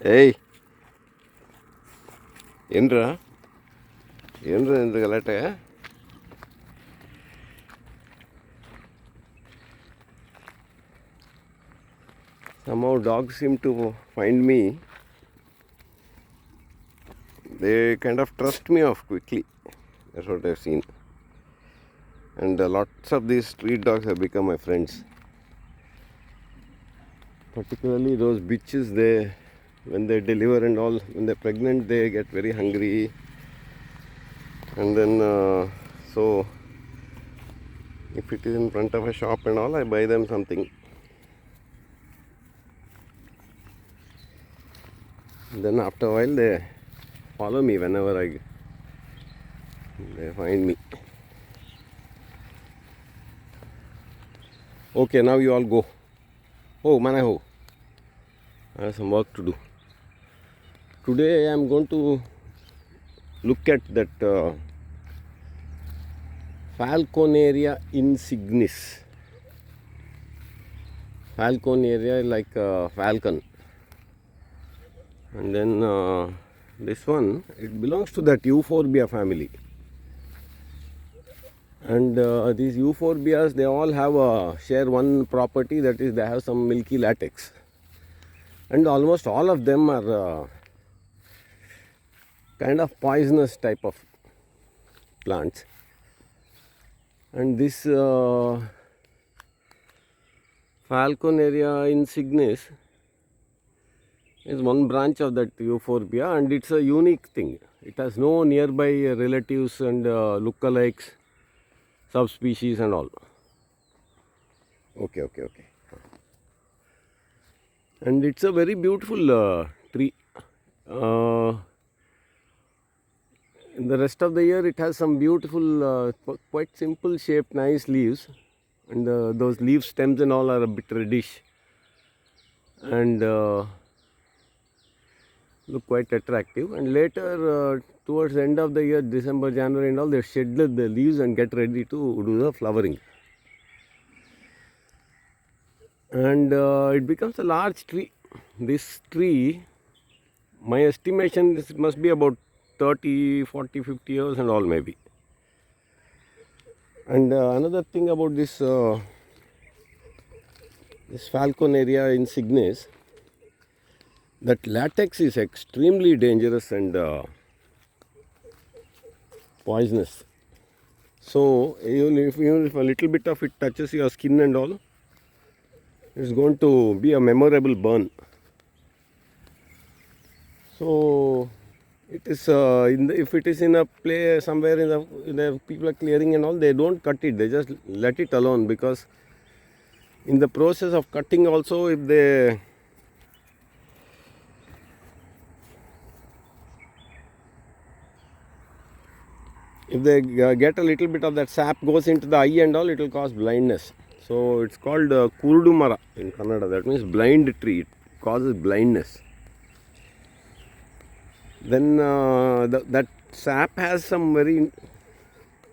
Hey, Indra, Indra in the Galata. Somehow dogs seem to find me. They kind of trust me off quickly. That's what I've seen. And lots of these street dogs have become my friends. Particularly those bitches, when they deliver and all, when they're pregnant, they get very hungry. And then, so if it is in front of a shop and all, I buy them something. And then after a while, they follow me whenever they find me. Okay, now you all go. Oh, man, I have some work to do. Today I am going to look at that Falconeria insignis. Falconeria like falcon. And then this one, it belongs to that euphorbia family. And these euphorbias, they all have share one property, that is they have some milky latex. And almost all of them are kind of poisonous type of plants. And this Falconeria insignis is one branch of that euphorbia, and it's a unique thing. It has no nearby relatives and lookalikes, subspecies and all. Okay. And it's a very beautiful tree. In the rest of the year, it has some beautiful, quite simple shaped, nice leaves. And those leaf stems and all are a bit reddish. And look quite attractive. And later, towards the end of the year, December, January and all, they shed the leaves and get ready to do the flowering. And it becomes a large tree. This tree, my estimation, this must be about 30, 40, 50 years and all maybe. And another thing about this Falconeria insignis, that latex is extremely dangerous and poisonous. So even if a little bit of it touches your skin and all, it's going to be a memorable burn. So it is if it is in a play somewhere in the people are clearing and all, they don't cut it, they just let it alone, because in the process of cutting also, if they get a little bit of that sap goes into the eye and all, it will cause blindness. So it's called Kurdu Mara in Kannada, that means blind tree, it causes blindness. Then that sap has some very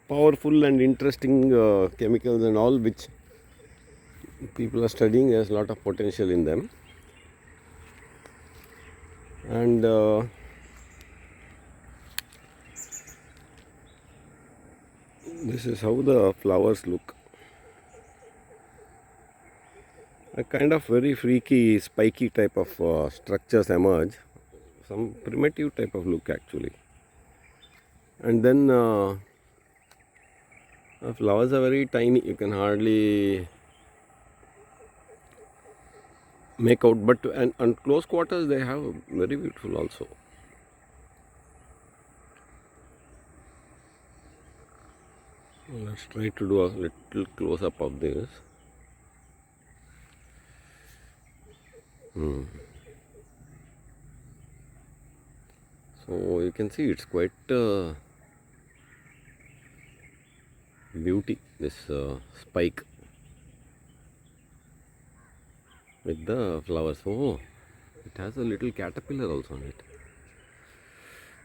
powerful and interesting chemicals and all, which people are studying. There's a lot of potential in them. And this is how the flowers look. A kind of very freaky, spiky type of structures emerge. Some primitive type of look actually. And then the flowers are very tiny. You can hardly make out. But and close quarters, they have very beautiful also. Let's try to do a little close up of this. So you can see it's quite beauty, this spike with the flowers. Oh, it has a little caterpillar also on it.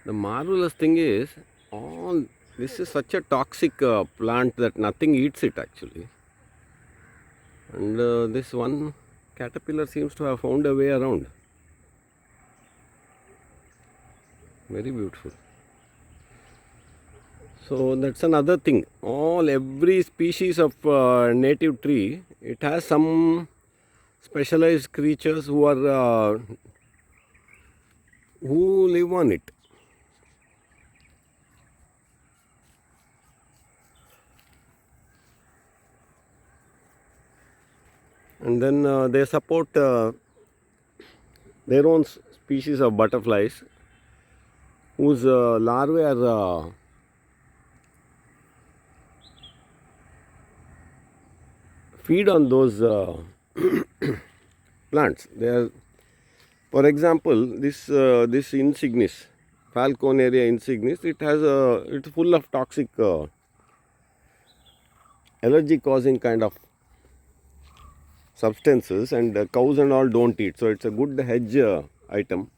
The marvelous thing is, this is such a toxic plant that nothing eats it actually. And this one caterpillar seems to have found a way around. Very beautiful. So that's another thing. Every species of native tree, it has some specialized creatures who live on it. And then they support their own species of butterflies whose larvae are feed on those plants. They are, for example, this insignis, Falconeria insignis, it's full of toxic allergy causing kind of substances, and cows and all don't eat. So it's a good hedge item.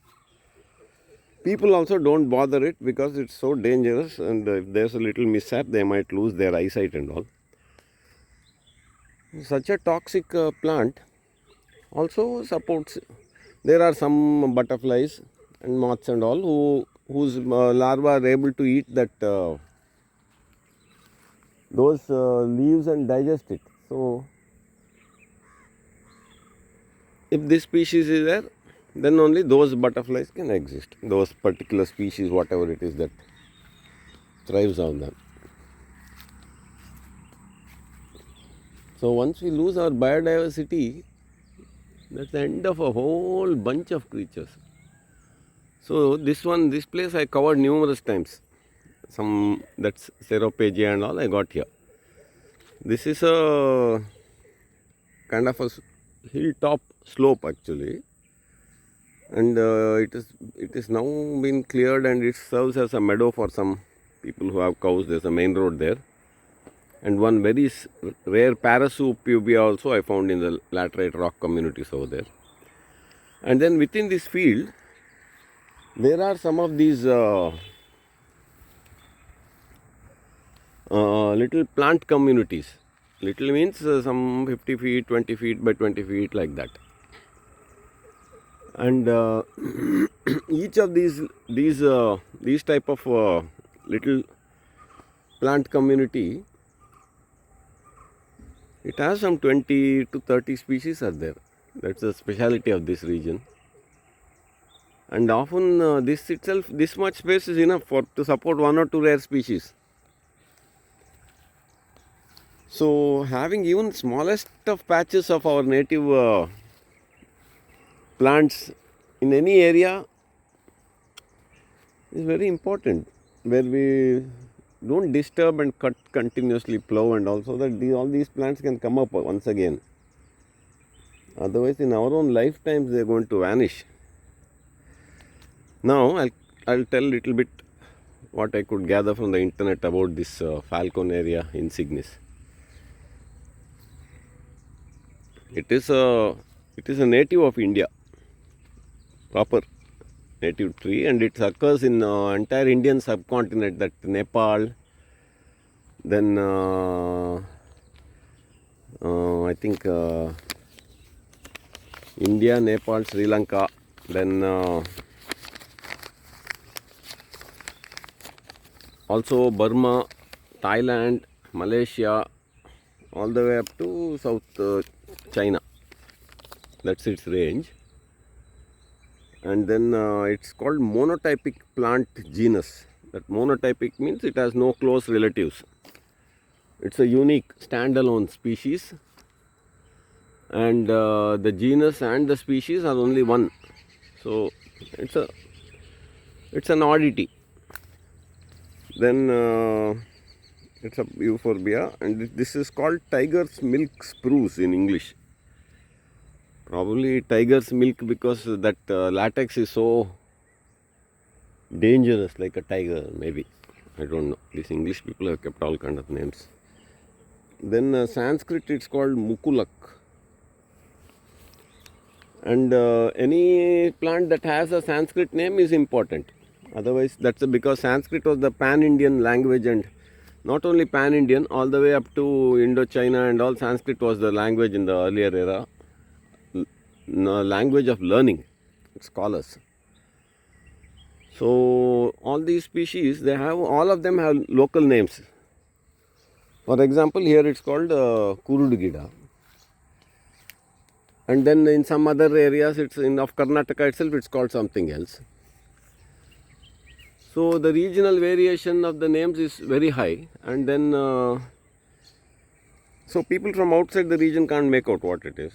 People also don't bother it because it's so dangerous, and if there's a little mishap, they might lose their eyesight and all. Such a toxic plant also supports. There are some butterflies and moths and all whose larvae are able to eat those leaves and digest it. So if this species is there, then only those butterflies can exist. Those particular species, whatever it is that thrives on them. So once we lose our biodiversity, that's the end of a whole bunch of creatures. So this place I covered numerous times. That's Ceropegia and all I got here. This is a kind of a hilltop slope actually, and it is now been cleared, and it serves as a meadow for some people who have cows. There's a main road there, and one very rare Parasoup pubia also I found in the laterite rock communities over there. And then within this field, there are some of these little plant communities. Little means some 50 feet, 20 feet by 20 feet, like that. And each of these type of little plant community, it has some 20 to 30 species are there. That's the speciality of this region. And often this much space is enough to support one or two rare species. So having even smallest of patches of our native plants in any area is very important, where we don't disturb and cut continuously, plow and all, so that all these plants can come up once again. Otherwise, in our own lifetimes, they are going to vanish. Now, I'll tell a little bit what I could gather from the internet about this Falconeria insignis. It is a native of India, proper native tree, and it occurs in entire Indian subcontinent, that Nepal, then I think India, Nepal, Sri Lanka, then also Burma, Thailand, Malaysia, all the way up to South China. That's its range. And then it's called monotypic plant genus. That monotypic means it has no close relatives. It's a unique standalone species, and the genus and the species are only one. So it's an oddity. Then it's a euphorbia, and this is called tiger's milk spruce in English. Probably tiger's milk because that latex is so dangerous, like a tiger, maybe. I don't know. These English people have kept all kind of names. Then Sanskrit, it's called mukulak. And any plant that has a Sanskrit name is important. Otherwise, that's because Sanskrit was the pan-Indian language, and not only pan-Indian, all the way up to Indochina and all, Sanskrit was the language in the earlier era. Language of learning, scholars. So all these species, they have, all of them have local names. For example, here it's called Kurudugida. And then in some other areas, it's in of Karnataka itself, it's called something else. So the regional variation of the names is very high, and then so people from outside the region can't make out what it is.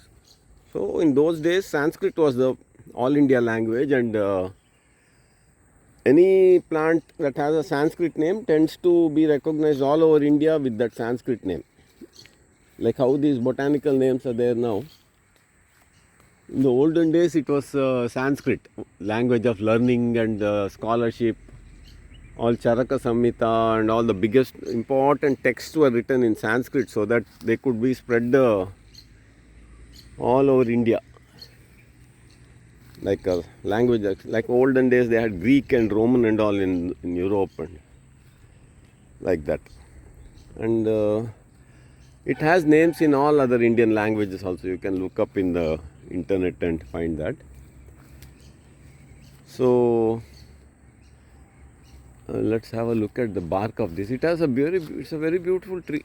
So in those days, Sanskrit was the all India language, and any plant that has a Sanskrit name tends to be recognized all over India with that Sanskrit name. Like how these botanical names are there now. In the olden days, it was Sanskrit, language of learning and scholarship. All Charaka Samhita and all the biggest important texts were written in Sanskrit so that they could be spread all over India. Like a language, like olden days, they had Greek and Roman and all in Europe and like that. And it has names in all other Indian languages also. You can look up in the internet and find that. So let's have a look at the bark of this. It has it's a very beautiful tree.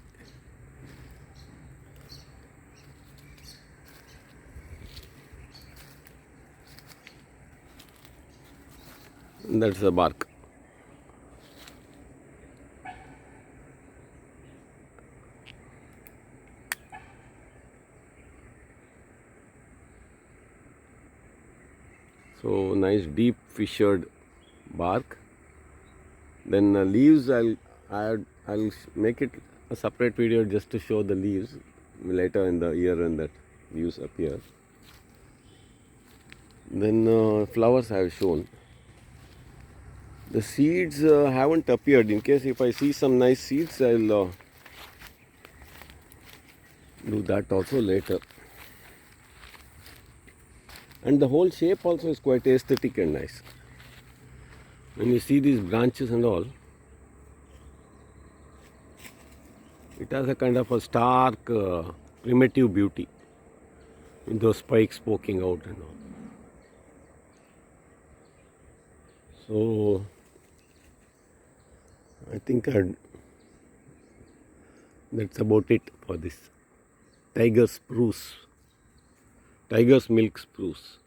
And that's the bark. So nice deep fissured bark. Then leaves, I'll make it a separate video just to show the leaves later in the year when that leaves appear. Then flowers I have shown. The seeds haven't appeared. In case if I see some nice seeds, I'll do that also later. And the whole shape also is quite aesthetic and nice. When you see these branches and all, it has a kind of a stark primitive beauty with those spikes poking out and all. So I think that's about it for this tiger's milk spruce.